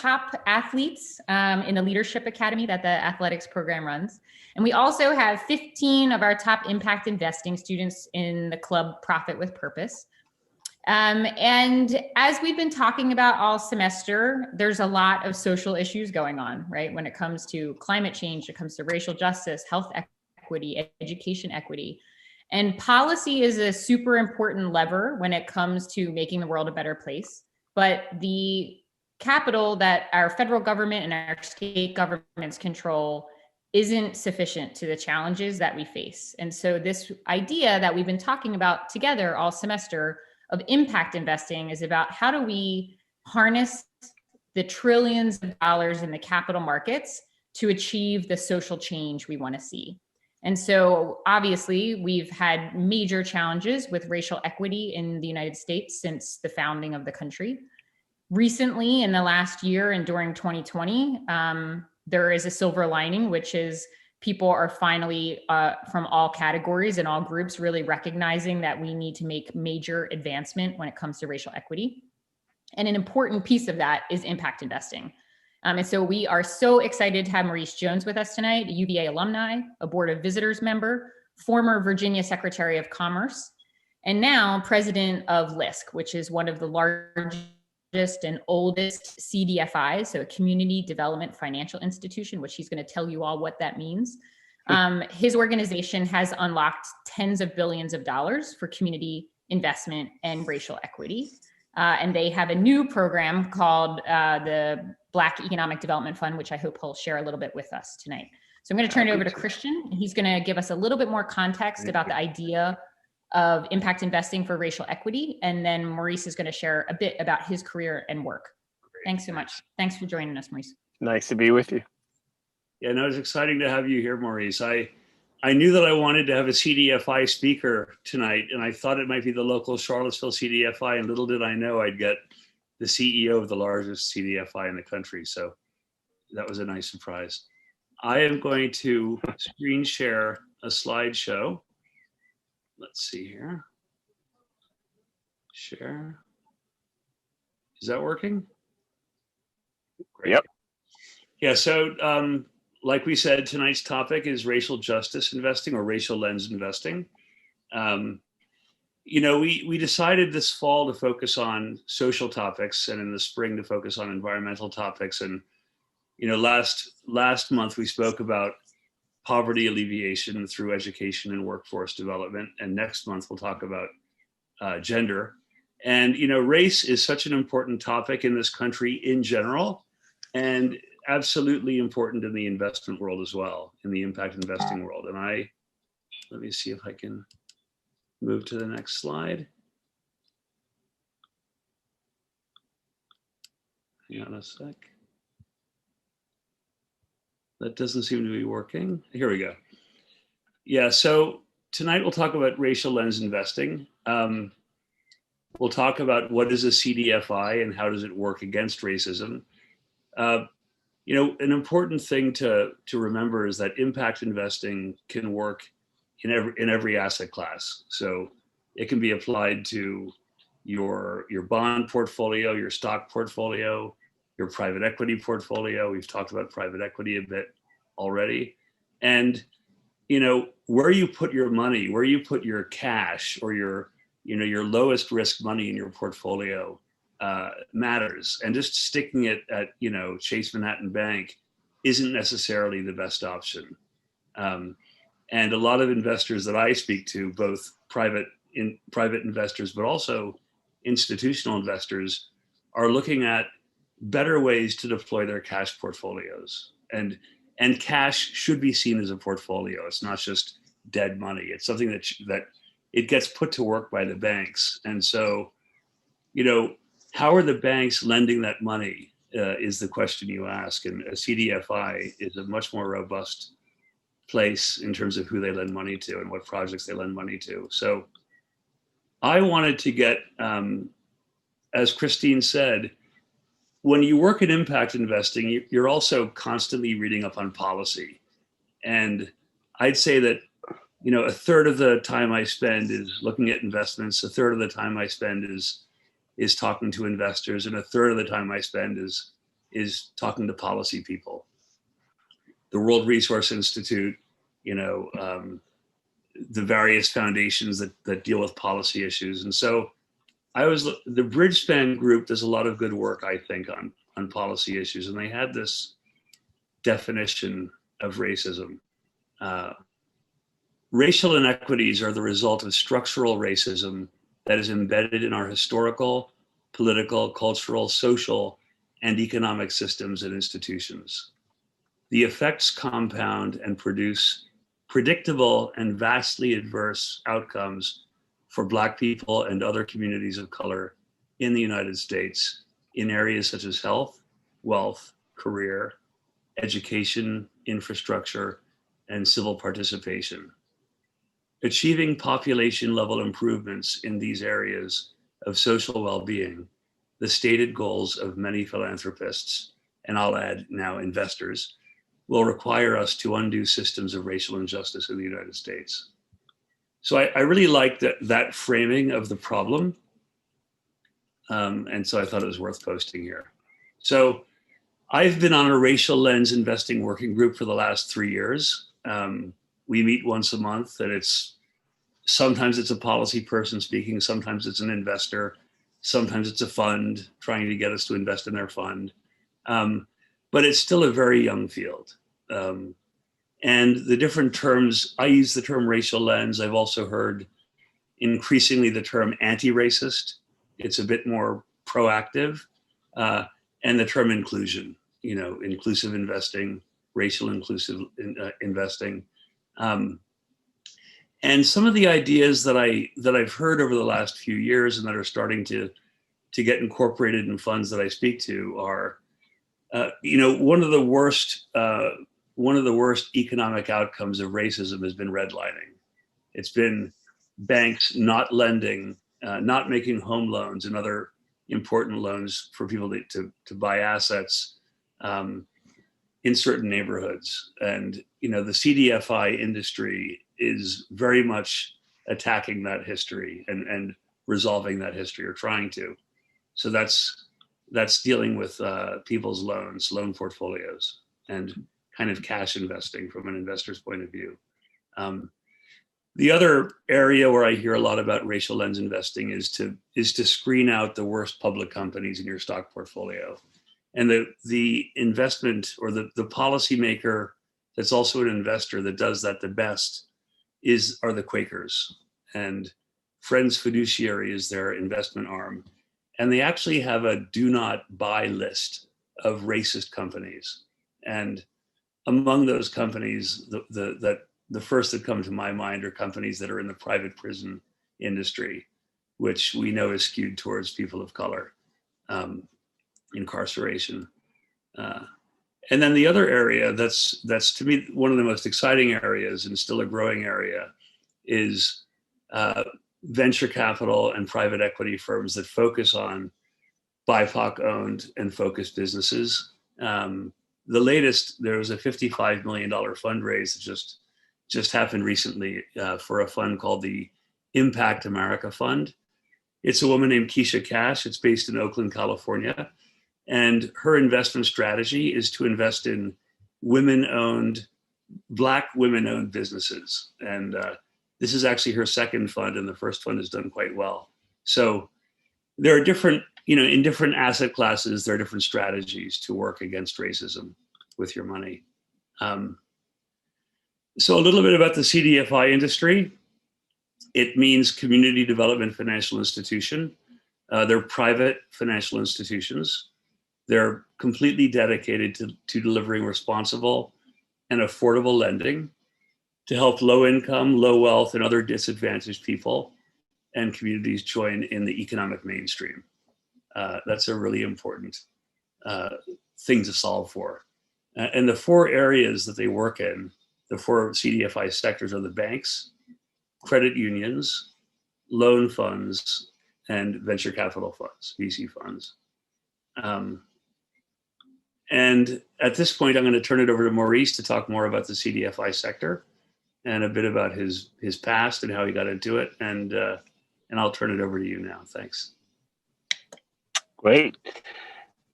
top athletes in the Leadership Academy that the athletics program runs. And we also have 15 of our top impact investing students in the club Profit with Purpose. And as we've been talking about all semester, there's a lot of social issues going on, right? When it comes to climate change, it comes to racial justice, health equity, education equity. And policy is a super important lever when it comes to making the world a better place. But the capital that our federal government and our state governments control isn't sufficient to the challenges that we face. And so this idea that we've been talking about together all semester of impact investing is about how do we harness the trillions of dollars in the capital markets to achieve the social change we want to see. And so obviously we've had major challenges with racial equity in the United States since the founding of the country. Recently, in the last year and during 2020, there is a silver lining, which is people are finally from all categories and all groups really recognizing that we need to make major advancement when it comes to racial equity. And an important piece of that is impact investing. And so we are so excited to have Maurice Jones with us tonight, a UVA alumni, a Board of Visitors member, former Virginia Secretary of Commerce, and now president of LISC, which is one of the largest and oldest CDFIs, so a community development financial institution, which he's going to tell you all what that means. His organization has unlocked tens of billions of dollars for community investment and racial equity. And they have a new program called the Black Economic Development Fund, which I hope he'll share a little bit with us tonight. So I'm going to turn it over to Christian, and he's going to give us a little bit more context about the idea of impact investing for racial equity. And then Maurice is going to share a bit about his career and work. Thanks so much. Thanks for joining us, Maurice. Nice to be with you. Yeah, no, it's exciting to have you here, Maurice. I knew that I wanted to have a CDFI speaker tonight, and I thought it might be the local Charlottesville CDFI, and little did I know I'd get the CEO of the largest CDFI in the country. So that was a nice surprise. I am going to screen share a slideshow. Let's see here. Share. Is that working? Great. Yep. Yeah, so like we said, tonight's topic is racial justice investing or racial lens investing. You know, we decided this fall to focus on social topics and in the spring to focus on environmental topics. And, you know, last month we spoke about poverty alleviation through education and workforce development. And next month we'll talk about gender. And, you know, race is such an important topic in this country in general, and absolutely important in the investment world as well, in the impact investing world. And let me see if I can move to the next slide. Hang on a sec. That doesn't seem to be working. Here we go. Yeah, so tonight we'll talk about racial lens investing. We'll talk about what is a CDFI and how does it work against racism. You know, an important thing to remember is that impact investing can work in every asset class. So it can be applied to your bond portfolio, your stock portfolio, your private equity portfolio. We've talked about private equity a bit already. And, you know, where you put your money, where you put your cash or your lowest risk money in your portfolio matters. And just sticking it at, you know, Chase Manhattan Bank isn't necessarily the best option. And a lot of investors that I speak to, both private investors, but also institutional investors, are looking at better ways to deploy their cash portfolios. And cash should be seen as a portfolio. It's not just dead money. It's something that it gets put to work by the banks. And so, you know, how are the banks lending that money is the question you ask. And a CDFI is a much more robust place in terms of who they lend money to and what projects they lend money to. So I wanted to get, as Christine said, when you work in impact investing, you're also constantly reading up on policy. And I'd say that, you know, a third of the time I spend is looking at investments, a third of the time I spend is talking to investors, and a third of the time I spend is is talking to policy people. The World Resource Institute, the various foundations that deal with policy issues. And so the Bridgespan group does a lot of good work, I think, on policy issues. And they had this definition of racism. Racial inequities are the result of structural racism that is embedded in our historical, political, cultural, social, and economic systems and institutions. The effects compound and produce predictable and vastly adverse outcomes for Black people and other communities of color in the United States in areas such as health, wealth, career, education, infrastructure, and civil participation. Achieving population level improvements in these areas of social well-being, the stated goals of many philanthropists, and I'll add now investors, will require us to undo systems of racial injustice in the United States. So I really like that framing of the problem. And so I thought it was worth posting here. So I've been on a racial lens investing working group for the last 3 years. We meet once a month, and sometimes it's a policy person speaking, sometimes it's an investor, sometimes it's a fund trying to get us to invest in their fund. But it's still a very young field. And the different terms, I use the term racial lens. I've also heard increasingly the term anti-racist. It's a bit more proactive. And the term inclusion, inclusive investing, racial inclusive investing. And some of the ideas that I've heard over the last few years and that are starting to get incorporated in funds that I speak to are, one of the worst economic outcomes of racism has been redlining. It's been banks not lending, not making home loans and other important loans for people to buy assets in certain neighborhoods. And, the CDFI industry is very much attacking that history and resolving that history, or trying to. So that's dealing with people's loan portfolios, and kind of cash investing from an investor's point of view. The other area where I hear a lot about racial lens investing is to screen out the worst public companies in your stock portfolio. And the investment, or the policymaker that's also an investor that does that the best are the Quakers. And Friends Fiduciary is their investment arm. And they actually have a do not buy list of racist companies. And among those companies, the first that come to my mind are companies that are in the private prison industry, which we know is skewed towards people of color, incarceration. And then the other area that's to me one of the most exciting areas, and still a growing area, is venture capital and private equity firms that focus on BIPOC owned and focused businesses. The latest, there was a $55 million fundraise that just happened recently for a fund called the Impact America Fund. It's a woman named Keisha Cash. It's based in Oakland, California. And her investment strategy is to invest in Black women-owned businesses. And this is actually her second fund, and the first fund has done quite well. So there are different, in different asset classes, there are different strategies to work against racism with your money. So a little bit about the CDFI industry. It means Community Development Financial Institution. They're private financial institutions. They're completely dedicated to delivering responsible and affordable lending to help low income, low wealth, and other disadvantaged people and communities join in the economic mainstream. That's a really important thing to solve for. And the four areas that they work in, the four CDFI sectors, are the banks, credit unions, loan funds, and venture capital funds, VC funds. And at this point, I'm going to turn it over to Maurice to talk more about the CDFI sector and a bit about his past and how he got into it. And I'll turn it over to you now. Thanks. Great.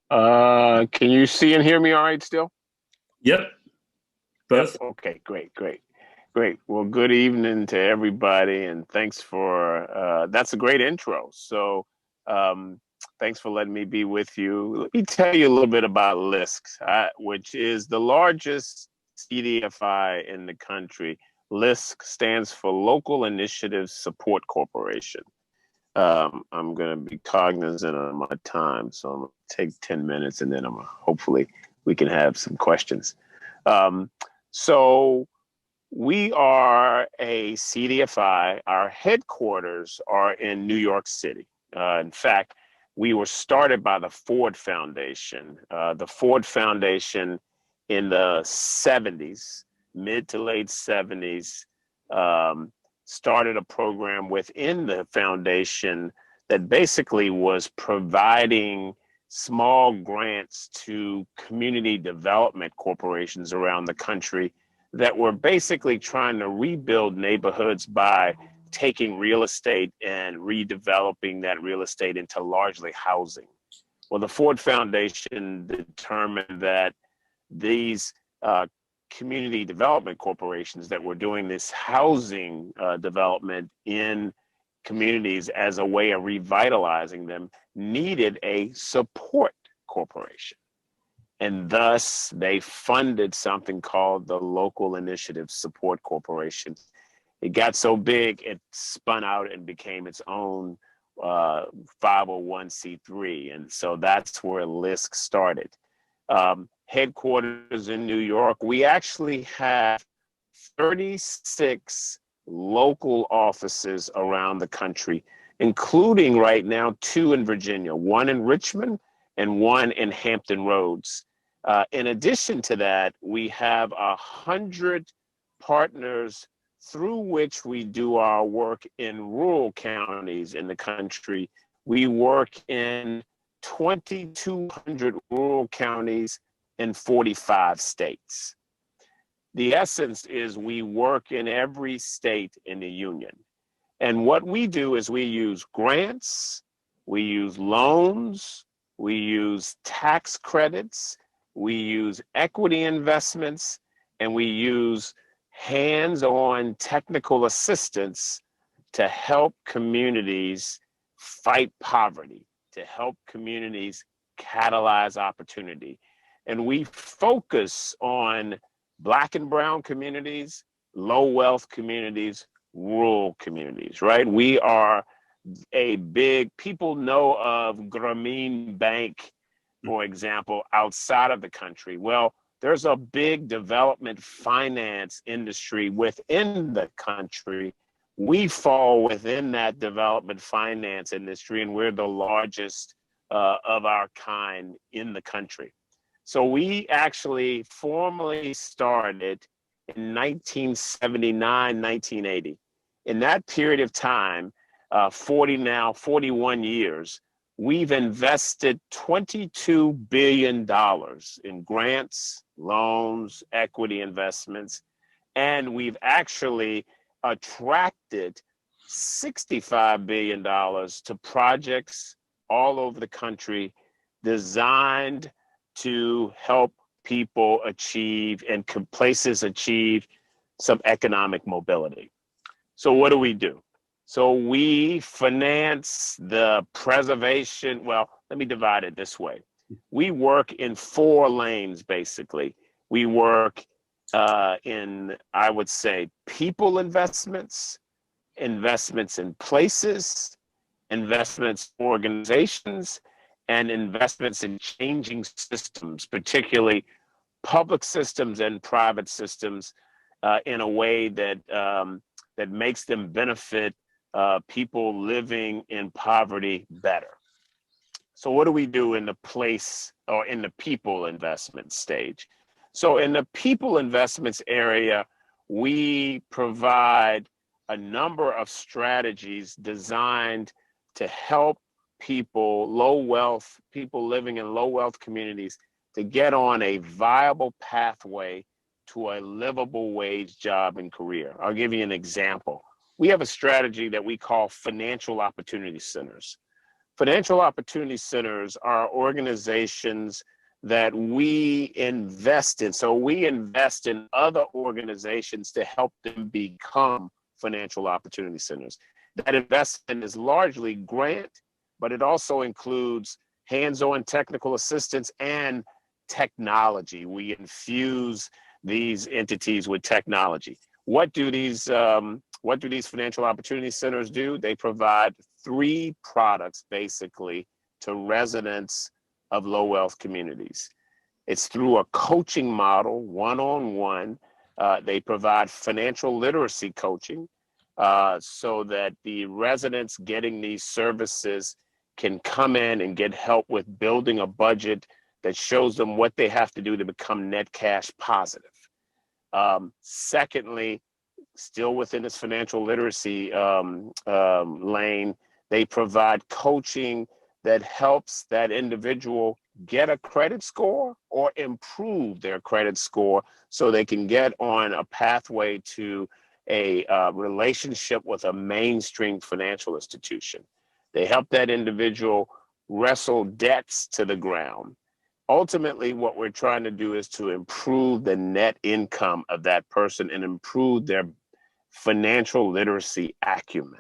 Can you see and hear me all right still? Yep. Both. Yep. Okay, great. Well, good evening to everybody, and thanks for that's a great intro. So, thanks for letting me be with you. Let me tell you a little bit about LISC, which is the largest CDFI in the country. LISC stands for Local Initiative Support Corporation. I'm going to be cognizant of my time, so I'm going to take 10 minutes, and then hopefully we can have some questions. So we are a CDFI. Our headquarters are in New York City. In fact, we were started by the Ford Foundation. The Ford Foundation in the 70s, mid to late 70s, started a program within the foundation that basically was providing small grants to community development corporations around the country that were basically trying to rebuild neighborhoods by taking real estate and redeveloping that real estate into largely housing. Well, the Ford Foundation determined that these community development corporations that were doing this housing development in communities as a way of revitalizing them needed a support corporation. And thus they funded something called the Local Initiative Support Corporation. It got so big, it spun out and became its own 501c3. And so that's where LISC started. Headquarters in New York. We actually have 36 local offices around the country, including right now 2 in Virginia, 1 in Richmond and 1 in Hampton Roads. In addition to that, we have 100 partners through which we do our work in rural counties in the country. We work in 2,200 rural counties in 45 states. The essence is we work in every state in the union. And what we do is we use grants, we use loans, we use tax credits, we use equity investments, and we use hands-on technical assistance to help communities fight poverty, to help communities catalyze opportunity. And we focus on Black and brown communities, low wealth communities, rural communities, right? We are a big, people know of Grameen Bank, for example, outside of the country. Well, there's a big development finance industry within the country. We fall within that development finance industry, and we're the largest of our kind in the country. So we actually formally started in 1979, 1980. In that period of time, 41 years, we've invested $22 billion in grants, loans, equity investments, and we've actually attracted $65 billion to projects all over the country designed to help people achieve and places achieve some economic mobility. So what do? So we finance the preservation. Well, let me divide it this way. We work in 4 lanes, basically. We work in, I would say, people investments, investments in places, investments in organizations, and investments in changing systems, particularly public systems and private systems, in a way that that makes them benefit people living in poverty better. So what do we do in the place or in the people investment stage? So in the people investments area, we provide a number of strategies designed to help people, people living in low wealth communities, to get on a viable pathway to a livable wage job and career. I'll give you an example. We have a strategy that we call financial opportunity centers. Financial opportunity centers are organizations that we invest in. So we invest in other organizations to help them become financial opportunity centers. That investment is largely grant, but it also includes hands-on technical assistance and technology. We infuse these entities with technology. What do these financial opportunity centers do? They provide 3 products basically to residents of low wealth communities. It's through a coaching model, one-on-one. They provide financial literacy coaching so that the residents getting these services can come in and get help with building a budget that shows them what they have to do to become net cash positive. Secondly, still within this financial literacy lane, they provide coaching that helps that individual get a credit score or improve their credit score so they can get on a pathway to a relationship with a mainstream financial institution. They help that individual wrestle debts to the ground. Ultimately, what we're trying to do is to improve the net income of that person and improve their financial literacy acumen.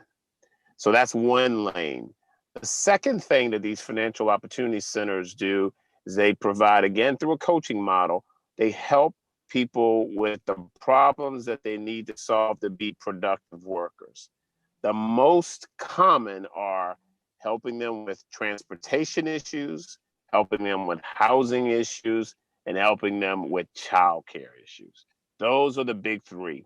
So that's one lane. The second thing that these financial opportunity centers do is they provide, again, through a coaching model, they help people with the problems that they need to solve to be productive workers. The most common are helping them with transportation issues, helping them with housing issues, and helping them with childcare issues. Those are the big 3.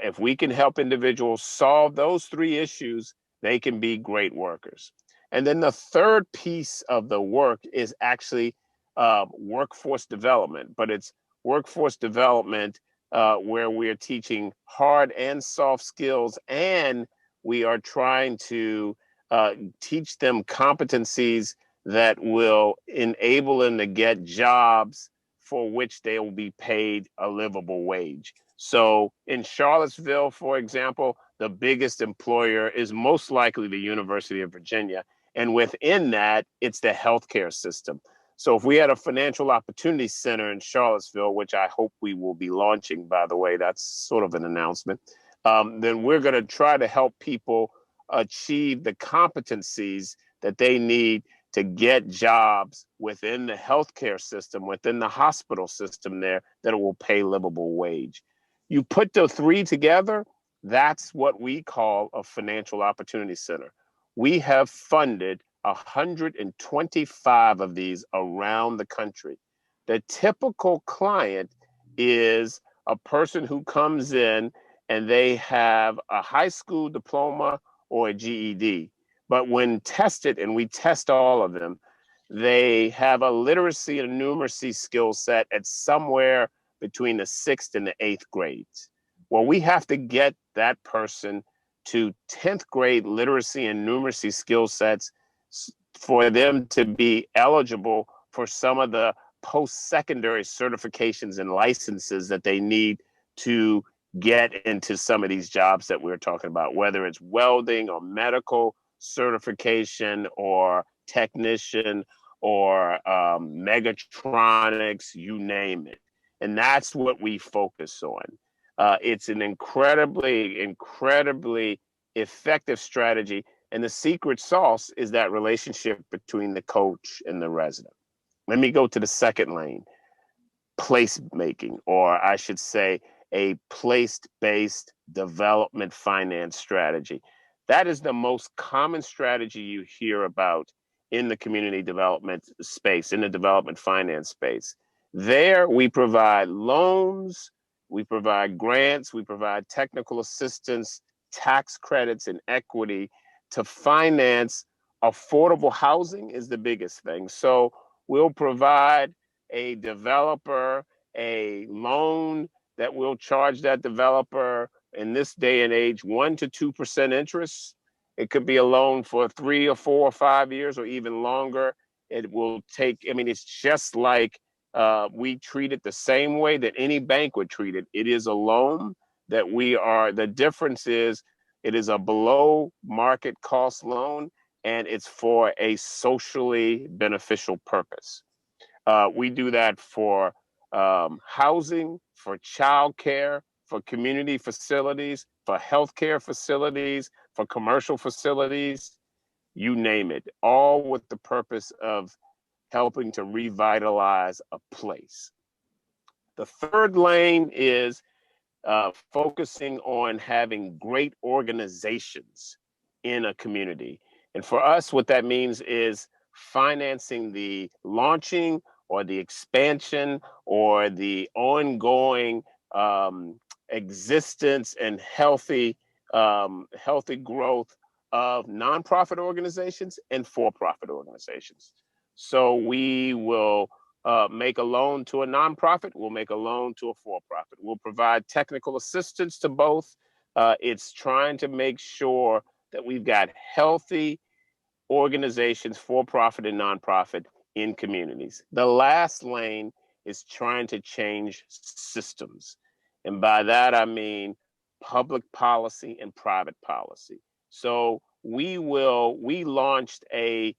If we can help individuals solve those 3 issues, they can be great workers. And then the third piece of the work is actually workforce development, but it's workforce development where we're teaching hard and soft skills, and we are trying to teach them competencies that will enable them to get jobs for which they will be paid a livable wage. So in Charlottesville, for example, the biggest employer is most likely the University of Virginia. And within that, it's the healthcare system. So if we had a financial opportunity center in Charlottesville, which I hope we will be launching, by the way, that's sort of an announcement, then we're going to try to help people achieve the competencies that they need to get jobs within the healthcare system, within the hospital system there, that will pay livable wage. You put the 3 together, that's what we call a financial opportunity center. We have funded 125 of these around the country. The typical client is a person who comes in and they have a high school diploma or a GED. But when tested, and we test all of them, they have a literacy and numeracy skill set at somewhere between the 6th and the 8th grades. Well, we have to get that person to 10th grade literacy and numeracy skill sets for them to be eligible for some of the post-secondary certifications and licenses that they need to get into some of these jobs that we're talking about, whether it's welding or medical certification or technician or megatronics, you name it. And that's what we focus on. It's an incredibly, incredibly effective strategy. And the secret sauce is that relationship between the coach and the resident. Let me go to the second lane, placemaking, or I should say a place-based development finance strategy. That is the most common strategy you hear about in the community development space, in the development finance space. There, we provide loans, we provide grants, we provide technical assistance, tax credits, and equity to finance affordable housing is the biggest thing. So we'll provide a developer a loan that will charge that developer in this day and age 1% to 2% interest. It could be a loan for 3 or 4 or 5 years or even longer. It will take, I mean, it's just like we treat it the same way that any bank would treat it. It is a loan that we are, the difference is it is a below market cost loan, and it's for a socially beneficial purpose. We do that for housing, for childcare, for community facilities, for healthcare facilities, for commercial facilities, you name it, all with the purpose of helping to revitalize a place. The third lane is focusing on having great organizations in a community. And for us, what that means is financing the launching or the expansion or the ongoing existence and healthy growth of nonprofit organizations and for-profit organizations. So we will make a loan to a nonprofit, we'll make a loan to a for-profit. We'll provide technical assistance to both. It's trying to make sure that we've got healthy organizations, for-profit and nonprofit, in communities. The last lane is trying to change systems. And by that, I mean public policy and private policy. So we launched a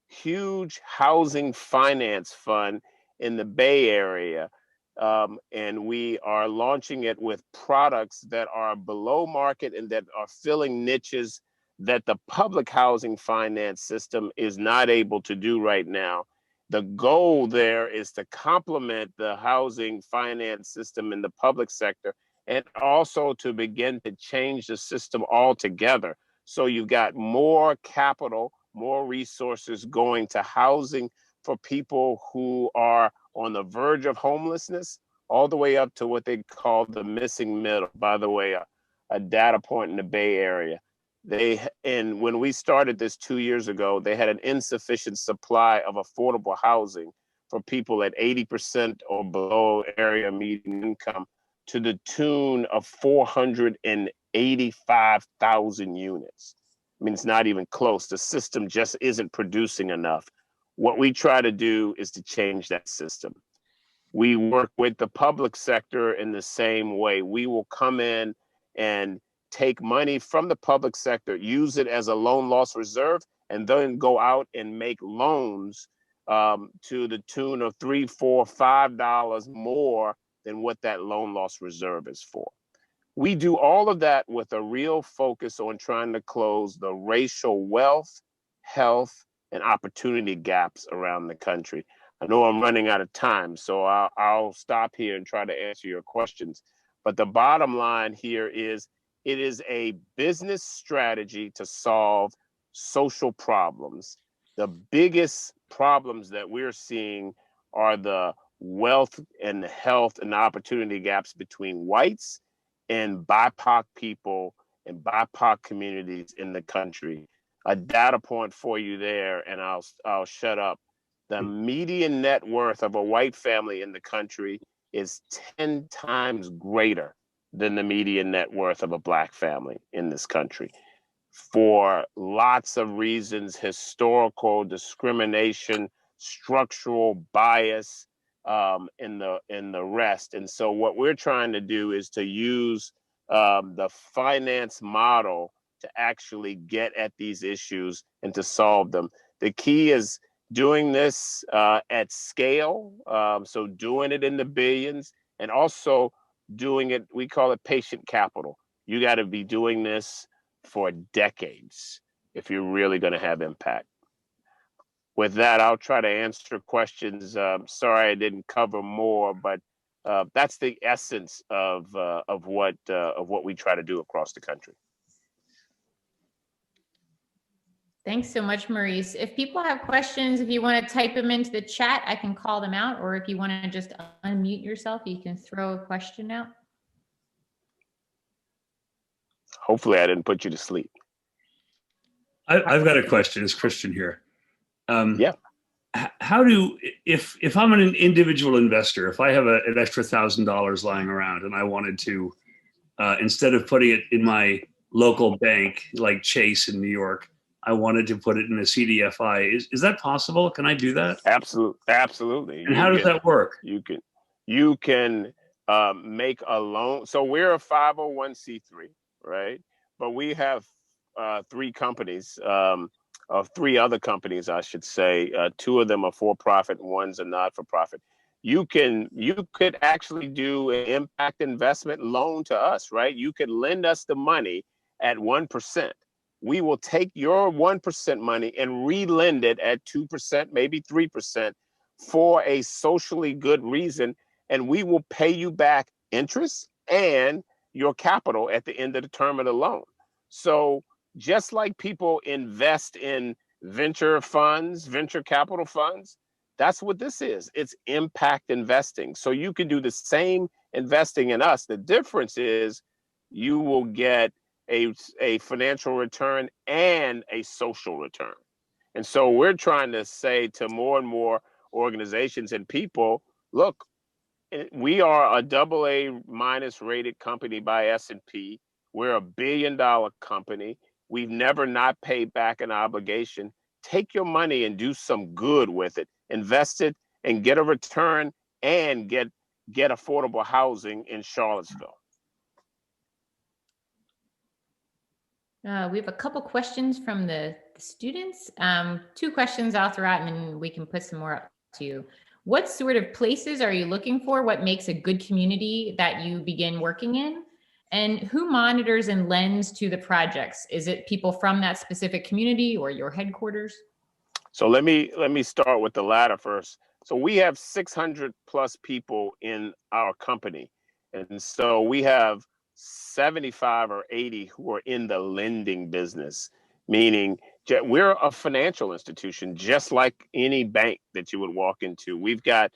huge housing finance fund in the Bay Area. And we are launching it with products that are below market and that are filling niches that the public housing finance system is not able to do right now. The goal there is to complement the housing finance system in the public sector and also to begin to change the system altogether. So you've got more capital, more resources going to housing for people who are on the verge of homelessness, all the way up to what they call the missing middle. By the way, a data point in the Bay Area. And when we started this 2 years ago, they had an insufficient supply of affordable housing for people at 80% or below area median income, to the tune of 485,000 units. I mean, it's not even close. The system just isn't producing enough. What we try to do is to change that system. We work with the public sector in the same way. We will come in and take money from the public sector, use it as a loan loss reserve, and then go out and make loans to the tune of $3, $4, $5 more than what that loan loss reserve is for. We do all of that with a real focus on trying to close the racial wealth, health, and opportunity gaps around the country. I know I'm running out of time, so I'll stop here and try to answer your questions. But the bottom line here is, it is a business strategy to solve social problems. The biggest problems that we're seeing are the wealth and the health and the opportunity gaps between whites and BIPOC people and BIPOC communities in the country. A data point for you there, and I'll shut up. The median net worth of a white family in the country is 10 times greater than the median net worth of a Black family in this country, for lots of reasons: historical discrimination, structural bias, and the rest. And so what we're trying to do is to use the finance model to actually get at these issues and to solve them. The key is doing this at scale, so doing it in the billions, and also doing it, we call it patient capital. You got to be doing this for decades if you're really going to have impact. With that, I'll try to answer questions. Sorry I didn't cover more, but that's the essence of what we try to do across the country. Thanks so much, Maurice. If people have questions, if you want to type them into the chat, I can call them out. Or if you want to just unmute yourself, you can throw a question out. Hopefully I didn't put you to sleep. I've got a question. It's Christian here. Yeah. How do, if I'm an individual investor, if I have an extra $1,000 lying around and I wanted to, instead of putting it in my local bank, like Chase in New York, I wanted to put it in a CDFI. Is that possible? Can I do that? Absolutely. And how does that work? You can make a loan. So we're a 501c3, right? But we have 3 companies. of 3 other companies, I should say. 2 of them are for-profit, one's a not-for-profit. You could actually do an impact investment loan to us, right? You could lend us the money at 1%. We will take your 1% money and re-lend it at 2%, maybe 3% for a socially good reason. And we will pay you back interest and your capital at the end of the term of the loan. So just like people invest in venture funds, venture capital funds, that's what this is. It's impact investing. So you can do the same investing in us. The difference is you will get a financial return and a social return. And so we're trying to say to more and more organizations and people, look, we are a AA- rated company by S&P. We're $1 billion company. We've never not paid back an obligation. Take your money and do some good with it. Invest it and get a return and get affordable housing in Charlottesville. We have a couple questions from the students. 2 questions I'll throw out and then we can put some more up to you. What sort of places are you looking for? What makes a good community that you begin working in? And who monitors and lends to the projects? Is it people from that specific community or your headquarters? So let me start with the latter first. So we have 600 plus people in our company. And so we have 75 or 80 who are in the lending business, meaning we're a financial institution, just like any bank that you would walk into. We've got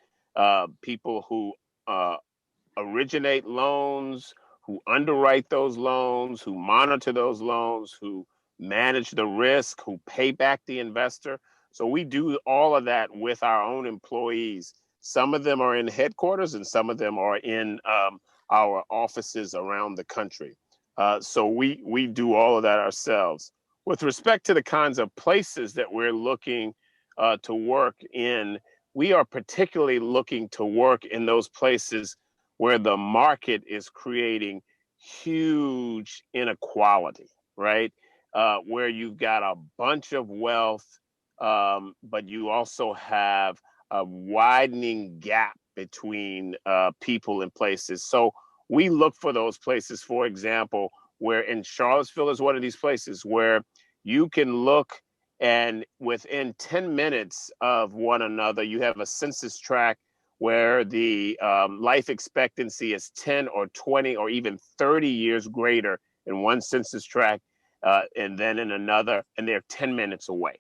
people who originate loans, who underwrite those loans, who monitor those loans, who manage the risk, who pay back the investor. So we do all of that with our own employees. Some of them are in headquarters and some of them are in our offices around the country. So we do all of that ourselves. With respect to the kinds of places that we're looking to work in, we are particularly looking to work in those places where the market is creating huge inequality, right? Where you've got a bunch of wealth, but you also have a widening gap between people and places. So we look for those places, for example, where in Charlottesville is one of these places where you can look and within 10 minutes of one another, you have a census tract where the life expectancy is 10 or 20 or even 30 years greater in one census tract and then in another, and they're 10 minutes away.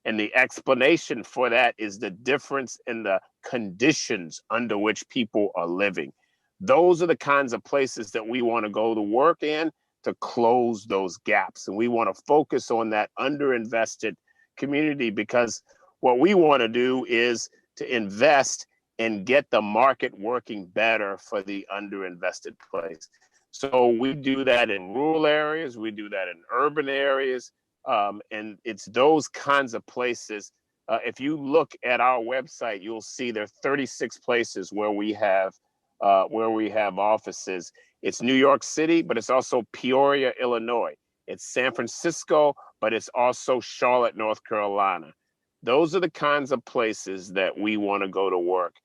And the explanation for that is the difference in the conditions under which people are living. Those are the kinds of places that we want to go to work in to close those gaps. And we want to focus on that underinvested community, because what we want to do is to invest and get the market working better for the underinvested place. So we do that in rural areas, we do that in urban areas, and it's those kinds of places. If you look at our website, you'll see there are 36 places where we have offices. It's New York City, but it's also Peoria, Illinois. It's San Francisco, but it's also Charlotte, North Carolina. Those are the kinds of places that we want to go to work.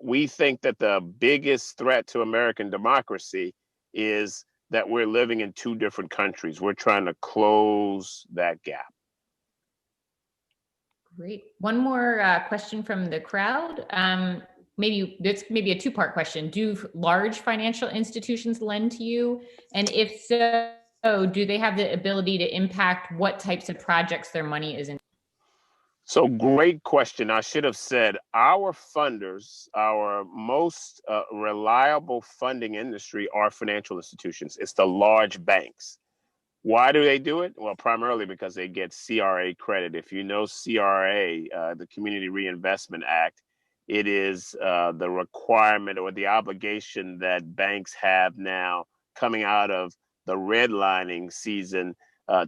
We think that the biggest threat to American democracy is that we're living in 2 different countries. We're trying to close that gap. Great. One more question from the crowd. Maybe a 2-part question. Do large financial institutions lend to you? And if so, do they have the ability to impact what types of projects their money is in? So great question. I should have said our funders, our most reliable funding industry are financial institutions. It's the large banks. Why do they do it? Well, primarily because they get CRA credit. If you know CRA, the Community Reinvestment Act, it is the requirement or the obligation that banks have now coming out of the redlining season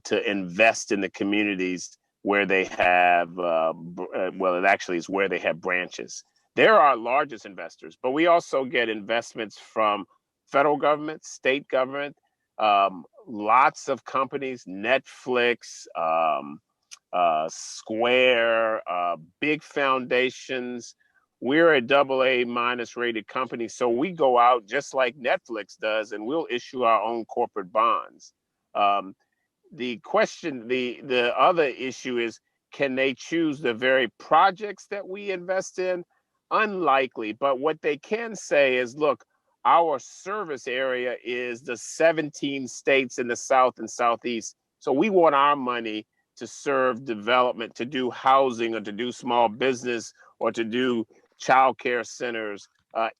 to invest in the communities where they have, well, it actually is where they have branches. They're our largest investors, but we also get investments from federal government, state government, lots of companies, Netflix, Square, big foundations. We're a AA- rated company, so we go out just like Netflix does, and we'll issue our own corporate bonds. The other issue is, can they choose the very projects that we invest in? Unlikely, but what they can say is, look, our service area is the 17 states in the South and Southeast. So we want our money to serve development, to do housing, or to do small business, or to do childcare centers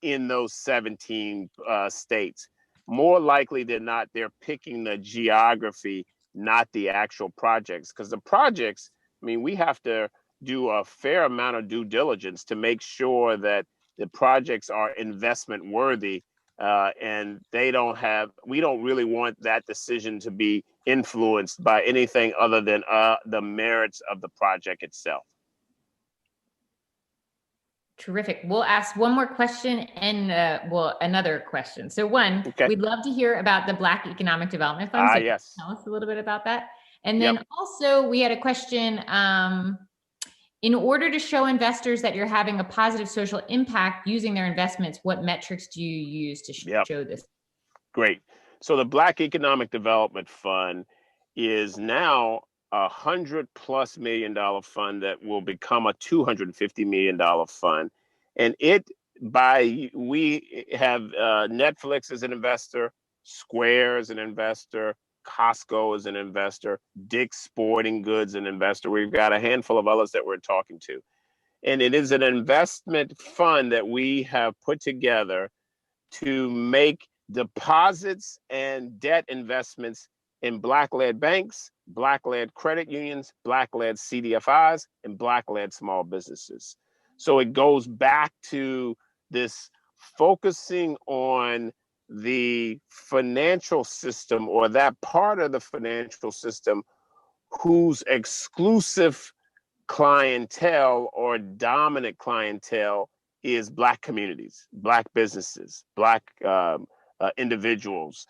in those 17 states. More likely than not, they're picking the geography, not the actual projects. Because the projects, I mean, we have to do a fair amount of due diligence to make sure that the projects are investment worthy, and we don't really want that decision to be influenced by anything other than the merits of the project itself. Terrific. We'll ask one more question and another question. So one, Okay. We'd love to hear about the Black Economic Development Fund. So Yes. Tell us a little bit about that. And then also we had a question, in order to show investors that you're having a positive social impact using their investments, what metrics do you use to show this? Great. So the Black Economic Development Fund is now $100+ million fund that will become a $250 million fund. And we have Netflix as an investor, Square as an investor, Costco as an investor, Dick's Sporting Goods an investor. We've got a handful of others that we're talking to. And it is an investment fund that we have put together to make deposits and debt investments in Black-led banks, Black-led credit unions, Black-led CDFIs, and Black-led small businesses. So it goes back to this focusing on the financial system, or that part of the financial system whose exclusive clientele or dominant clientele is Black communities, Black businesses, Black individuals,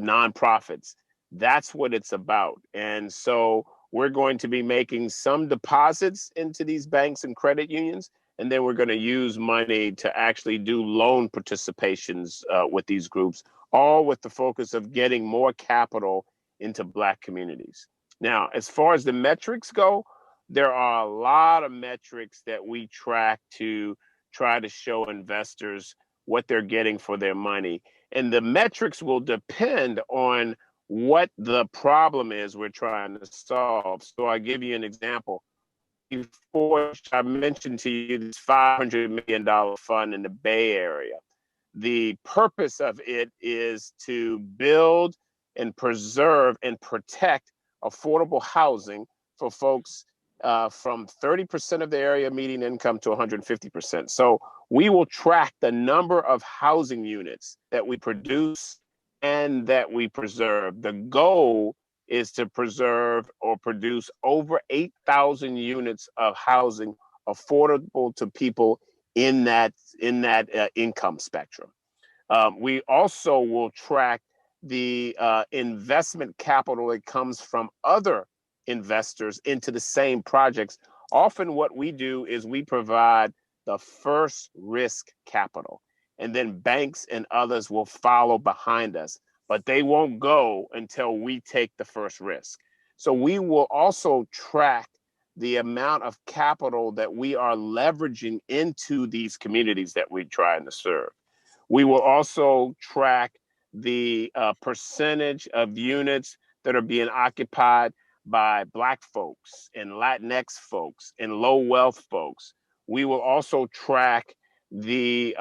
nonprofits. That's what it's about. And so we're going to be making some deposits into these banks and credit unions, and then we're going to use money to actually do loan participations with these groups, all with the focus of getting more capital into Black communities. Now, as far as the metrics go, there are a lot of metrics that we track to try to show investors what they're getting for their money. And the metrics will depend on what the problem is we're trying to solve. So I'll give you an example. Before, I mentioned to you this $500 million fund in the Bay Area. The purpose of it is to build and preserve and protect affordable housing for folks from 30% of the area median income to 150%. So we will track the number of housing units that we produce and that we preserve. The goal is to preserve or produce over 8,000 units of housing affordable to people in that income spectrum. We also will track the investment capital that comes from other investors into the same projects. Often what we do is we provide the first risk capital, and then banks and others will follow behind us, but they won't go until we take the first risk. So we will also track the amount of capital that we are leveraging into these communities that we're trying to serve. We will also track the percentage of units that are being occupied by Black folks and Latinx folks and low wealth folks. We will also track the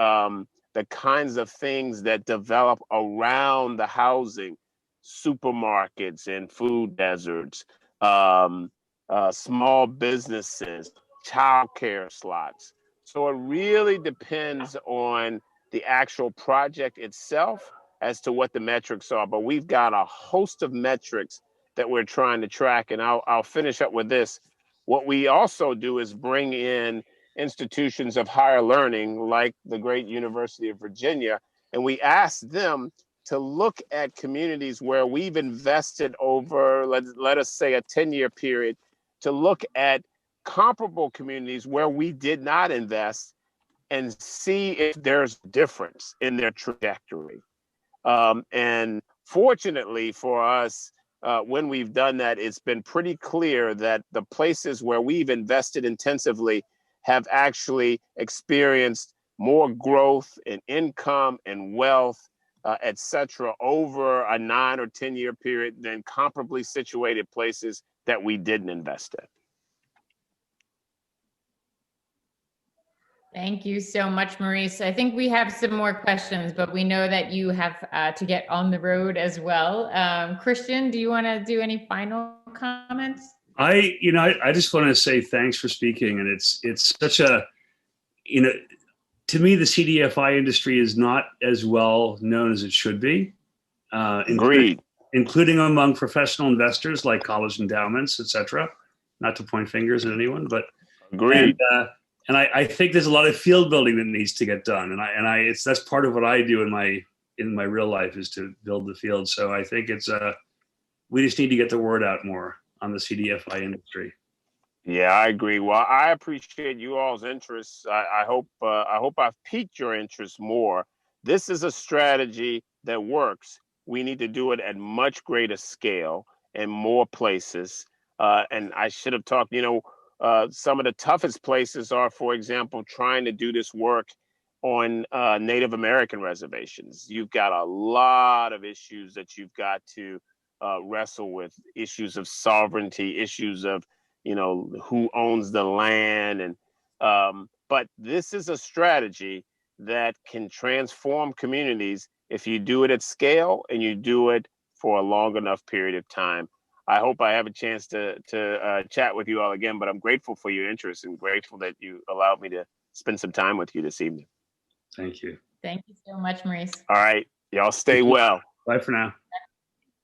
kinds of things that develop around the housing, supermarkets and food deserts, small businesses, childcare slots. So it really depends on the actual project itself as to what the metrics are. But we've got a host of metrics that we're trying to track. And I'll finish up with this. What we also do is bring in institutions of higher learning like the great University of Virginia, and we ask them to look at communities where we've invested over, let us say, a 10-year period, to look at comparable communities where we did not invest and see if there's difference in their trajectory. And fortunately for us, when we've done that, it's been pretty clear that the places where we've invested intensively have actually experienced more growth in income and wealth, et cetera, over a 9 or 10-year period than comparably situated places that we didn't invest in. Thank you so much, Maurice. I think we have some more questions, but we know that you have to get on the road as well. Christian, do you want to do any final comments? I just want to say thanks for speaking. And it's such a, to me, the CDFI industry is not as well known as it should be. Agreed. Including among professional investors like college endowments, et cetera. Not to point fingers at anyone, but agreed. And I think there's a lot of field building that needs to get done, and that's part of what I do in my real life, is to build the field. So I think we just need to get the word out more on the CDFI industry. Yeah, I agree. Well, I appreciate you all's interest. I hope I've piqued your interest more. This is a strategy that works. We need to do it at much greater scale and more places. And I should have talked, some of the toughest places are, for example, trying to do this work on Native American reservations. You've got a lot of issues that you've got to wrestle with, issues of sovereignty, issues of, who owns the land. And but this is a strategy that can transform communities if you do it at scale and you do it for a long enough period of time. I hope I have a chance to chat with you all again, but I'm grateful for your interest and grateful that you allowed me to spend some time with you this evening. Thank you. Thank you so much, Maurice. All right. Y'all stay well. Bye for now.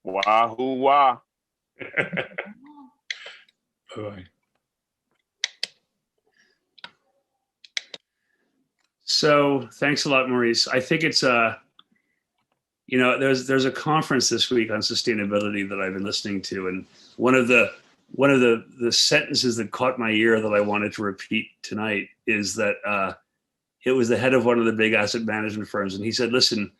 Wahoo wah. Bye. So thanks a lot, Maurice. I think it's there's a conference this week on sustainability that I've been listening to, and one of the sentences that caught my ear that I wanted to repeat tonight is that it was the head of one of the big asset management firms, and he said, "Listen,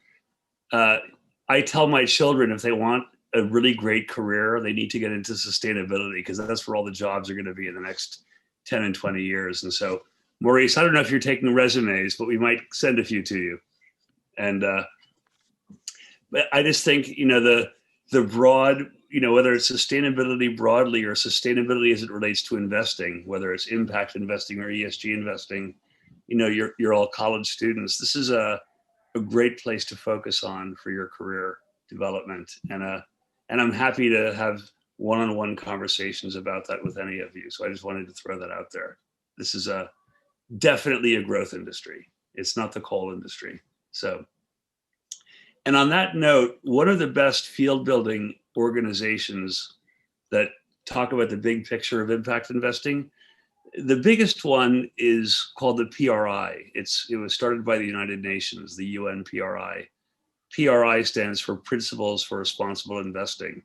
I tell my children if they want a really great career, they need to get into sustainability, because that's where all the jobs are going to be in the next 10 and 20 years." And so, Maurice, I don't know if you're taking resumes, but we might send a few to you. And but I just think, the broad, whether it's sustainability broadly or sustainability as it relates to investing, whether it's impact investing or ESG investing, you're all college students. This is a great place to focus on for your career development. And I'm happy to have one-on-one conversations about that with any of you. So I just wanted to throw that out there. This is definitely a growth industry. It's not the coal industry. So, and on that note, one of the best field building organizations that talk about the big picture of impact investing, the biggest one is called the PRI. It was started by the United Nations, the UN PRI. PRI stands for Principles for Responsible Investing.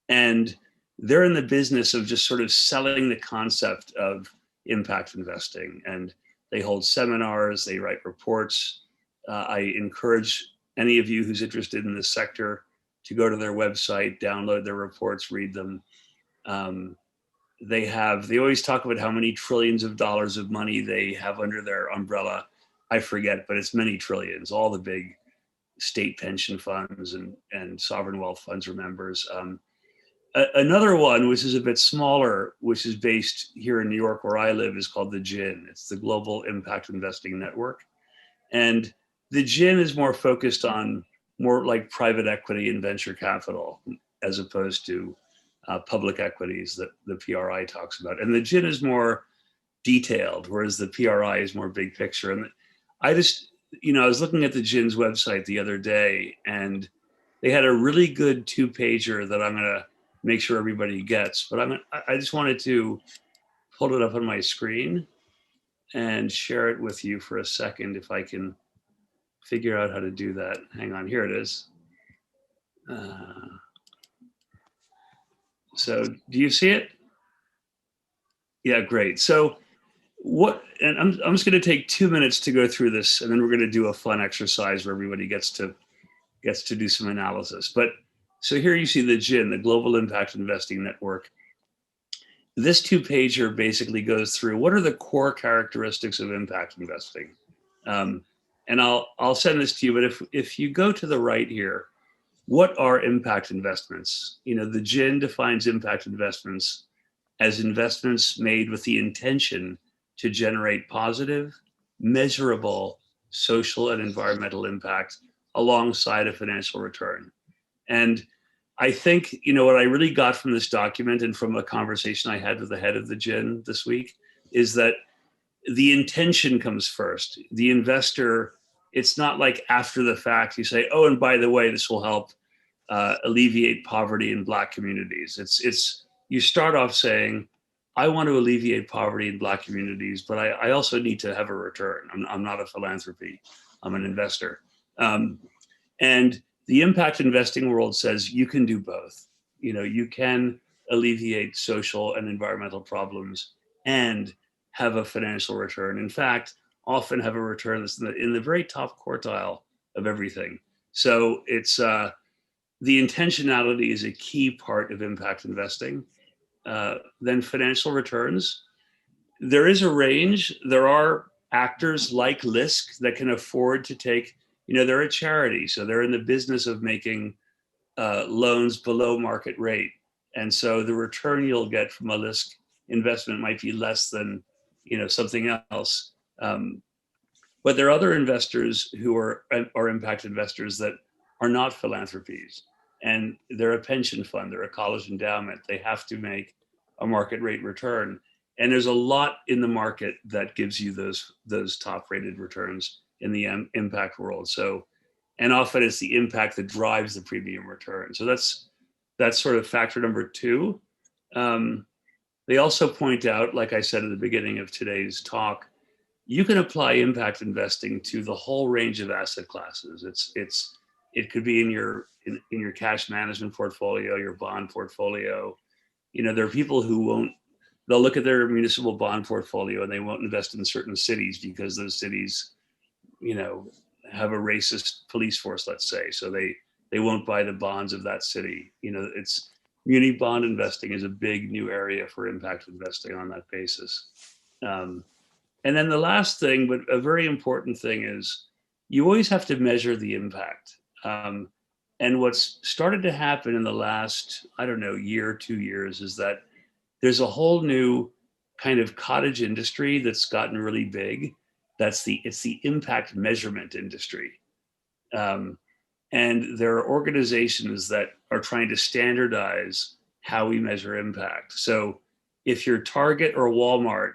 And they're in the business of just sort of selling the concept of impact investing. And they hold seminars, they write reports. I encourage any of you who's interested in this sector to go to their website, download their reports, read them. They always talk about how many trillions of dollars of money they have under their umbrella. I forget, but it's many trillions. All the big state pension funds and sovereign wealth funds are members. Another one, which is a bit smaller, which is based here in New York where I live, is called the GIN. It's the Global Impact Investing Network. And the GIN is more focused on more like private equity and venture capital, as opposed to public equities that the PRI talks about. And the GIN is more detailed, whereas the PRI is more big picture. And I just, I was looking at the GIN's website the other day, and they had a really good 2-pager that I'm going to make sure everybody gets. But I just wanted to hold it up on my screen and share it with you for a second, if I can figure out how to do that. Hang on, here it is. So do you see it? Yeah, great. So and I'm just going to take 2 minutes to go through this, and then we're going to do a fun exercise where everybody gets to do some analysis. But so here you see the GIN, the Global Impact Investing Network. This 2-pager basically goes through what are the core characteristics of impact investing. And I'll send this to you, but if you go to the right here, what are impact investments? The GIN defines impact investments as investments made with the intention to generate positive, measurable social and environmental impact alongside a financial return. And I think, what I really got from this document and from a conversation I had with the head of the GIN this week is that the intention comes first. The investor, it's not like after the fact you say, oh, and by the way, this will help alleviate poverty in Black communities. It's you start off saying, I want to alleviate poverty in Black communities, but I also need to have a return. I'm not a philanthropy, I'm an investor. And the impact investing world says you can do both. You can alleviate social and environmental problems and have a financial return. In fact, often have a return that's in the very top quartile of everything. So it's the intentionality is a key part of impact investing. Then financial returns. There is a range. There are actors like LISC that can afford to take, they're a charity, so they're in the business of making loans below market rate. And so the return you'll get from a LISC investment might be less than, something else. But there are other investors who are impact investors that are not philanthropies. And they're a pension fund, they're a college endowment. They have to make a market rate return. And there's a lot in the market that gives you those top rated returns in the impact world. So, and often it's the impact that drives the premium return. So that's sort of factor number 2. They also point out, like I said at the beginning of today's talk, you can apply impact investing to the whole range of asset classes. It could be in your cash management portfolio, your bond portfolio. There are people who they'll look at their municipal bond portfolio and they won't invest in certain cities because those cities, have a racist police force, let's say. So they won't buy the bonds of that city. It's muni bond investing is a big new area for impact investing on that basis. And then the last thing, but a very important thing, is you always have to measure the impact. And what's started to happen in the last, year, 2 years, is that there's a whole new kind of cottage industry that's gotten really big. It's the impact measurement industry. And there are organizations that are trying to standardize how we measure impact. So if you're Target or Walmart,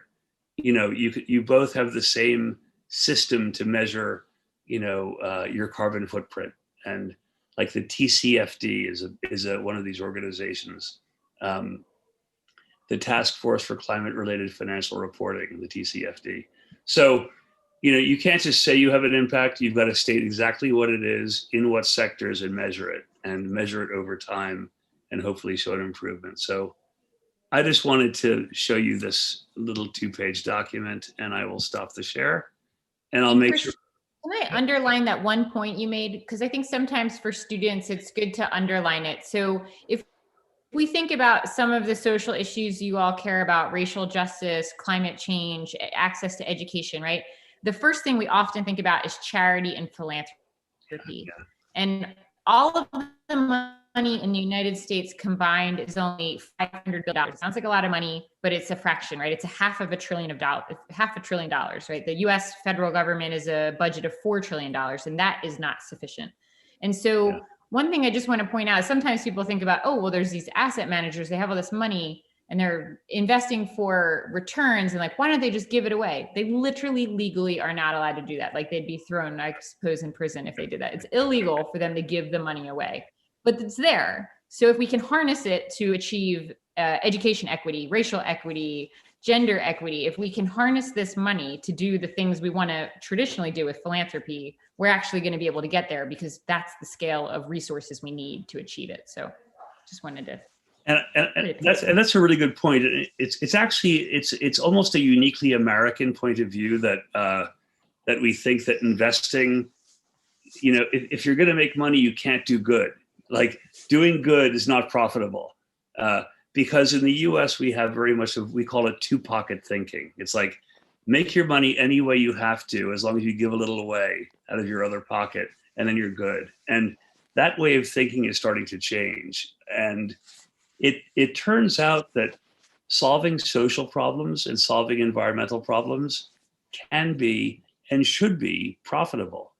you both have the same system to measure, your carbon footprint. And like the TCFD is one of these organizations, the Task Force for Climate-Related Financial Reporting, the TCFD. So, you can't just say you have an impact. You've got to state exactly what it is, in what sectors, and measure it over time, and hopefully show an improvement. So I just wanted to show you this little 2-page document, and I will stop the share, and I'll make sure. Can I underline that one point you made? Because I think sometimes for students, it's good to underline it. So if we think about some of the social issues you all care about, racial justice, climate change, access to education, right? The first thing we often think about is charity and philanthropy. Yeah. And all of the money in the United States combined is only $500 billion. It sounds like a lot of money, but it's a fraction, right? It's $500 billion, right? The US federal government is a budget of $4 trillion, and that is not sufficient. And so one thing I just want to point out is sometimes people think about, oh, well, there's these asset managers, they have all this money and they're investing for returns, and like, why don't they just give it away? They literally legally are not allowed to do that. Like, they'd be thrown, I suppose, in prison if they did that. It's illegal for them to give the money away, but it's there. So if we can harness it to achieve education equity, racial equity, gender equity, if we can harness this money to do the things we want to traditionally do with philanthropy, we're actually going to be able to get there, because that's the scale of resources we need to achieve it. So just wanted to. And that's a really good point. It's actually it's almost a uniquely American point of view that that we think that investing, you know, if you're going to make money, you can't do good. Like, doing good is not profitable, because in the U.S. we have very much of, we call it two-pocket thinking. It's like, make your money any way you have to, as long as you give a little away out of your other pocket, and then you're good. And that way of thinking is starting to change. And it turns out that solving social problems and solving environmental problems can be and should be profitable.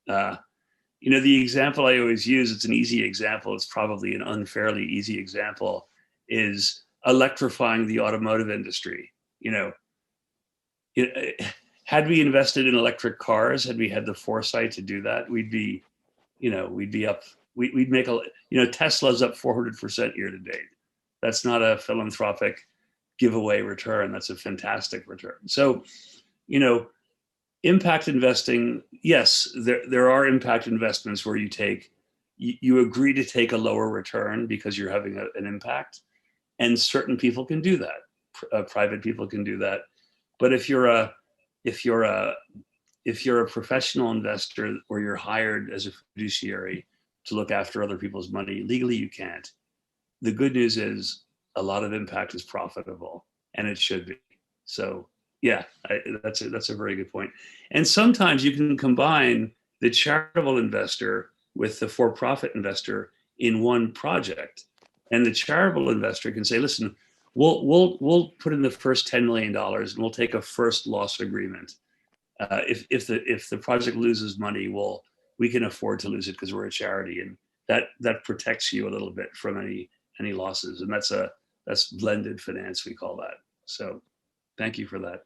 You know, the example I always use, it's an easy example, it's probably an unfairly easy example, is electrifying the automotive industry. You know, had we invested in electric cars, had we had the foresight to do that, we'd be, you know, we'd be up, we'd make a, you know, Tesla's up 400% year to date. That's not a philanthropic giveaway return. That's a fantastic return. So, you know, impact investing, yes, there are impact investments where you agree to take a lower return because you're having an impact, and certain people can do that. Private people can do that. But if you're a professional investor, or you're hired as a fiduciary to look after other people's money, legally you can't. The good news is a lot of impact is profitable, and it should be. So yeah, that's a very good point. And sometimes you can combine the charitable investor with the for-profit investor in one project, and the charitable investor can say, "Listen, we'll put in the first $10 million, and we'll take a first loss agreement. If the project loses money, we can afford to lose it because we're a charity, and that protects you a little bit from any losses." And that's blended finance, we call that. So thank you for that.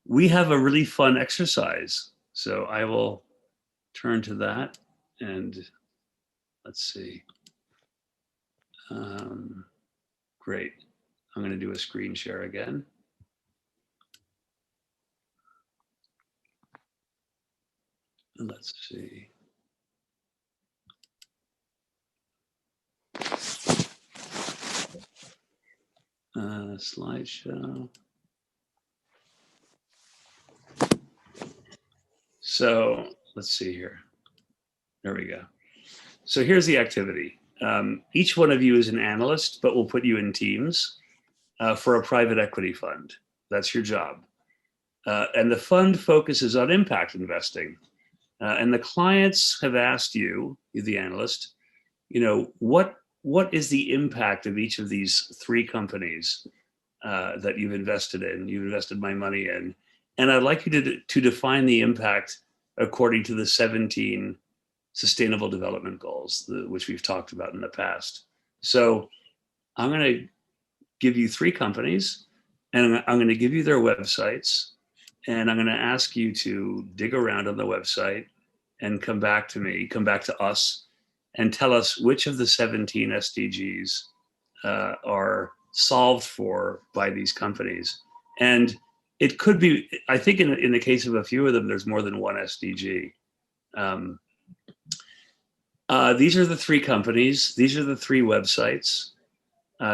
We have a really fun exercise, so I will turn to that, and let's see. Great. I'm going to do a screen share again. Let's see. Slideshow. So let's see here. There we go. So here's the activity. Each one of you is an analyst, but we'll put you in teams for a private equity fund. That's your job. And the fund focuses on impact investing. And the clients have asked you, the analyst, you know, what is the impact of each of these three companies that you've invested in? You've invested my money in. And I'd like you to define the impact according to the 17 Sustainable Development Goals, which we've talked about in the past. So I'm going to give you three companies, and I'm going to give you their websites, and I'm going to ask you to dig around on the website and come back to us, and tell us which of the 17 SDGs are solved for by these companies. And it could be, I think in the case of a few of them, there's more than one SDG. These are the three companies. These are the three websites.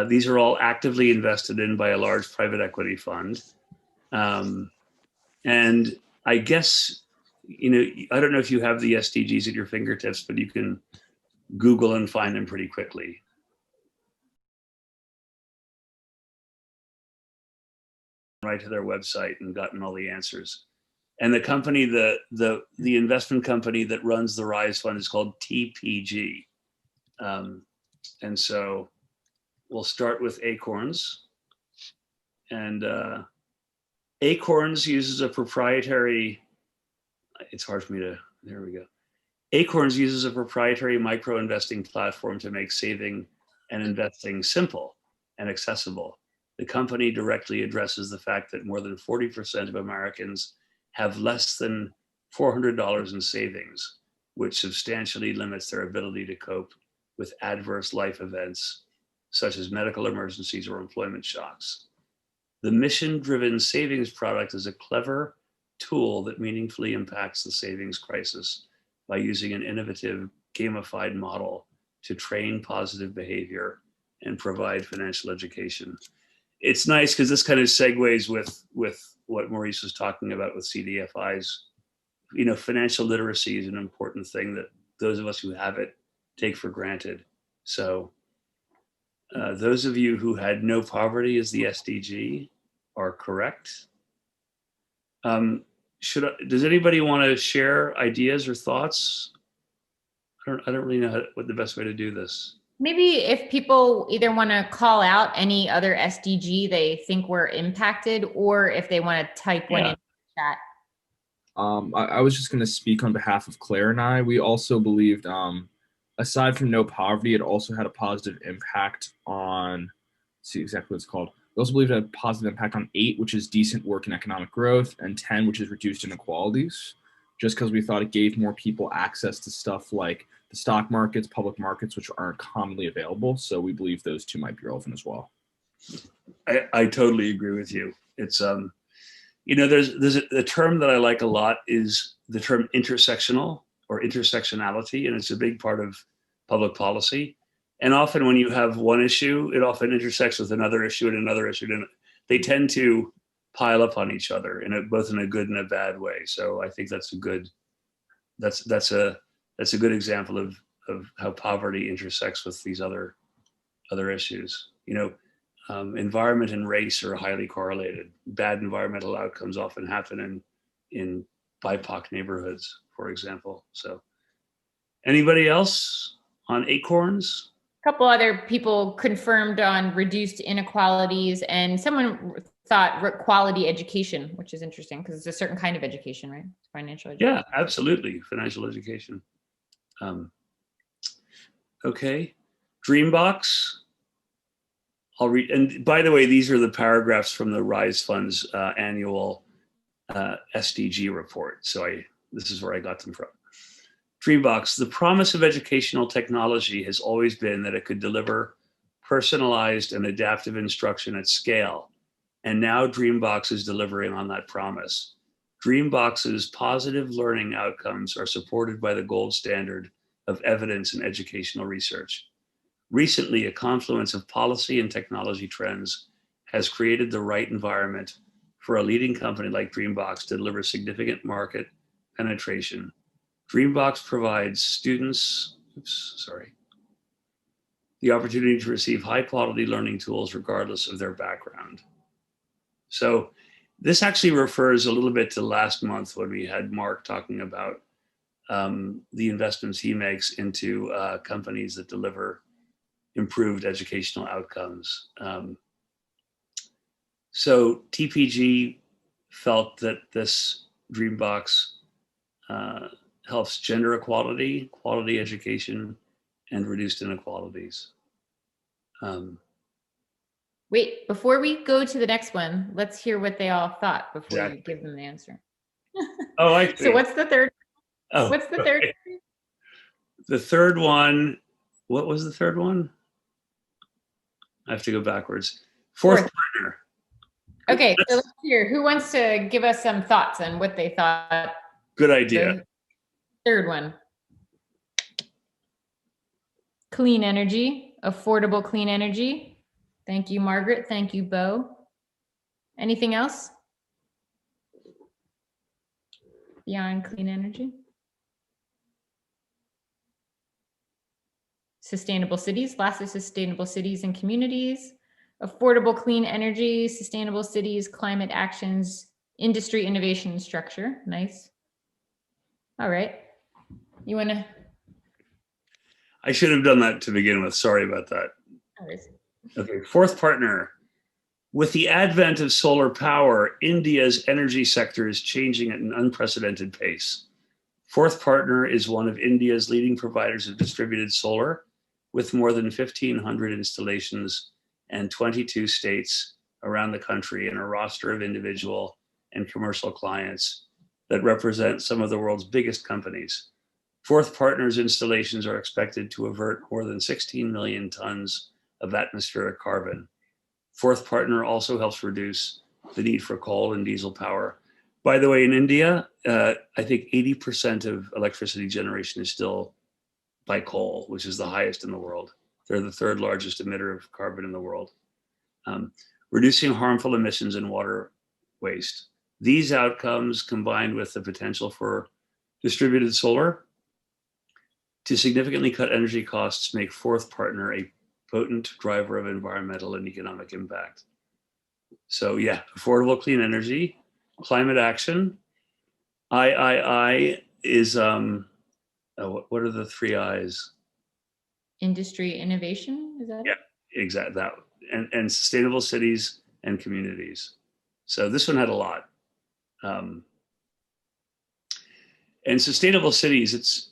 These are all actively invested in by a large private equity fund. And I guess, you know, I don't know if you have the SDGs at your fingertips, but you can Google and find them pretty quickly. Right to their website and gotten all the answers. And the company, the investment company that runs the Rise Fund is called TPG. And so we'll start with ACORNS. And ACORNS uses a proprietary, it's hard for me to, there we go. ACORNS uses a proprietary micro investing platform to make saving and investing simple and accessible. The company directly addresses the fact that more than 40% of Americans have less than $400 in savings, which substantially limits their ability to cope with adverse life events, such as medical emergencies or employment shocks. The mission-driven savings product is a clever tool that meaningfully impacts the savings crisis by using an innovative gamified model to train positive behavior and provide financial education. It's nice because this kind of segues with what Maurice was talking about with CDFIs. You know, financial literacy is an important thing that those of us who have it take for granted. So those of you who had no poverty as the SDG are correct. Does anybody want to share ideas or thoughts? I don't really know what the best way to do this. Maybe if people either want to call out any other SDG they think were impacted, or if they want to type one in the chat. I was just going to speak on behalf of Claire and I. We also believed, aside from no poverty, it also had a positive impact on, let's see exactly what it's called. We also believed it had a positive impact on 8, which is decent work and economic growth, and 10, which is reduced inequalities, just because we thought it gave more people access to stuff like the stock markets, public markets, which aren't commonly available. So we believe those two might be relevant as well. I totally agree with you. It's, you know, there's a term that I like a lot is the term intersectional or intersectionality, and it's a big part of public policy. And often when you have one issue, it often intersects with another issue and another issue, and they tend to pile up on each other both in a good and a bad way. So I think that's a good example of how poverty intersects with these other issues. You know, environment and race are highly correlated. Bad environmental outcomes often happen in BIPOC neighborhoods, for example. So anybody else on ACORNS? A couple other people confirmed on reduced inequalities, and someone thought quality education, which is interesting because it's a certain kind of education, right? It's financial education. Yeah, absolutely. Financial education. Okay. DREAMBOX. I'll read, and by the way, these are the paragraphs from the Rise Fund's annual SDG report. So this is where I got them from. DREAMBOX, the promise of educational technology has always been that it could deliver personalized and adaptive instruction at scale. And now DREAMBOX is delivering on that promise. DREAMBOX's positive learning outcomes are supported by the gold standard of evidence in educational research. Recently, a confluence of policy and technology trends has created the right environment for a leading company like DREAMBOX to deliver significant market penetration. DREAMBOX provides students, the opportunity to receive high quality learning tools regardless of their background. So this actually refers a little bit to last month when we had Mark talking about the investments he makes into companies that deliver improved educational outcomes. So TPG felt that this DREAMBOX helps gender equality, quality education, and reduced inequalities. Wait, before we go to the next one, let's hear what they all thought before you give them the answer. Oh, I see. So what's the third? Oh, what's the third? The third one, what was the third one? I have to go backwards. Fourth partner. Okay, so let's hear. Who wants to give us some thoughts on what they thought? Good idea. Third one. Clean energy, affordable clean energy. Thank you, Margaret. Thank you, Bo. Anything else? Beyond clean energy? Sustainable cities, lastly, sustainable cities and communities, affordable clean energy, sustainable cities, climate actions, industry, innovation, and structure. Nice. All right. You want to? I should have done that to begin with. Sorry about that. No worries. Okay, fourth partner. With the advent of solar power, India's energy sector is changing at an unprecedented pace. Fourth Partner is one of India's leading providers of distributed solar, with more than 1,500 installations and 22 states around the country, and a roster of individual and commercial clients that represent some of the world's biggest companies. Fourth Partner's installations are expected to avert more than 16 million tons of atmospheric carbon. Fourth Partner also helps reduce the need for coal and diesel power. By the way, in India, I think 80% of electricity generation is still by coal, which is the highest in the world. They're the third largest emitter of carbon in the world. Reducing harmful emissions and water waste. These outcomes, combined with the potential for distributed solar to significantly cut energy costs, make Fourth Partner a potent driver of environmental and economic impact. So yeah, affordable clean energy, climate action. I is, what are the 3 I's? Industry innovation, is that Yeah, exactly that. And sustainable cities and communities. So this one had a lot. And sustainable cities, it's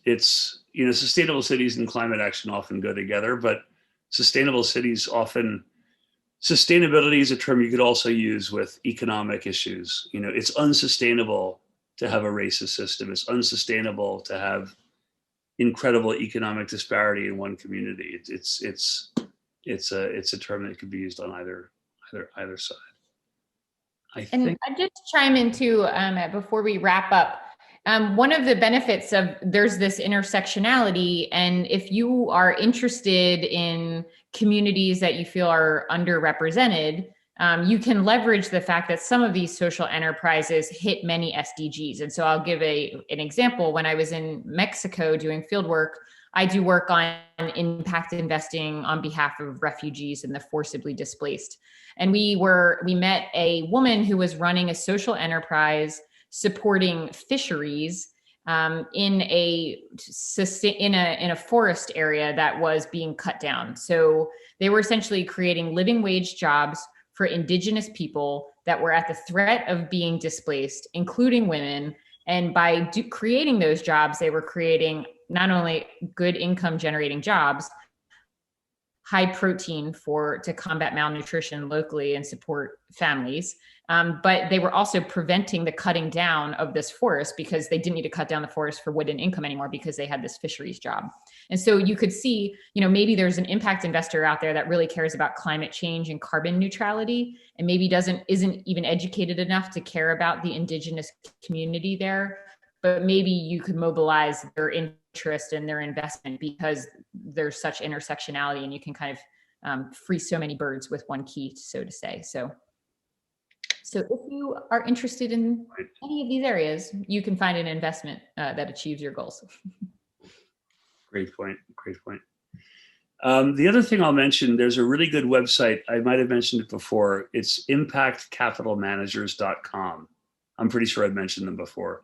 sustainable cities and climate action often go together, but sustainable cities often, sustainability is a term you could also use with economic issues. It's unsustainable to have a racist system. It's unsustainable to have incredible economic disparity in one community. It's a term that could be used on either side. I just chime in too, before we wrap up. One of the benefits of there's this intersectionality, and if you are interested in communities that you feel are underrepresented, you can leverage the fact that some of these social enterprises hit many SDGs. And so I'll give an example. When I was in Mexico doing field work, I do work on impact investing on behalf of refugees and the forcibly displaced. And we met a woman who was running a social enterprise supporting fisheries in a forest area that was being cut down. So they were essentially creating living wage jobs for indigenous people that were at the threat of being displaced, including women. And by creating those jobs, they were creating not only good income generating jobs, high protein to combat malnutrition locally and support families. But they were also preventing the cutting down of this forest because they didn't need to cut down the forest for wood and income anymore because they had this fisheries job. And so you could see, maybe there's an impact investor out there that really cares about climate change and carbon neutrality, and maybe isn't even educated enough to care about the indigenous community there. But maybe you could mobilize their interest and their investment because there's such intersectionality, and you can kind of free so many birds with one key, so to say. So if you are interested in any of these areas, you can find an investment that achieves your goals. Great point. The other thing I'll mention, there's a really good website. I might have mentioned it before. It's impactcapitalmanagers.com. I'm pretty sure I've mentioned them before.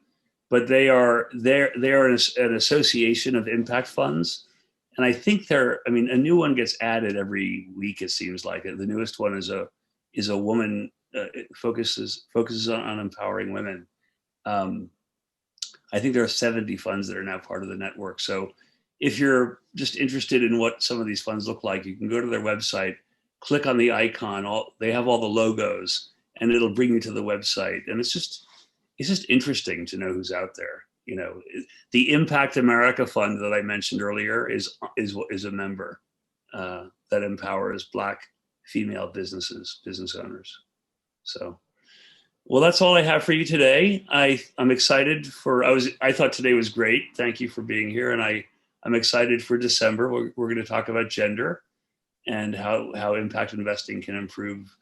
But they are an association of impact funds. And I think a new one gets added every week, it seems like. The newest one is a woman, it focuses on empowering women. I think there are 70 funds that are now part of the network. So if you're just interested in what some of these funds look like, you can go to their website, click on the icon, they have all the logos, and it'll bring you to the website. And it's just interesting to know who's out there. The Impact America Fund that I mentioned earlier is a member that empowers Black female business owners. So, well, that's all I have for you today. I'm excited I thought today was great. Thank you for being here. And I'm excited for December. We're going to talk about gender and how impact investing can improve,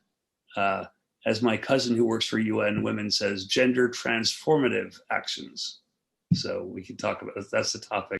as my cousin who works for UN Women says, gender transformative actions. So we can talk about, that's the topic.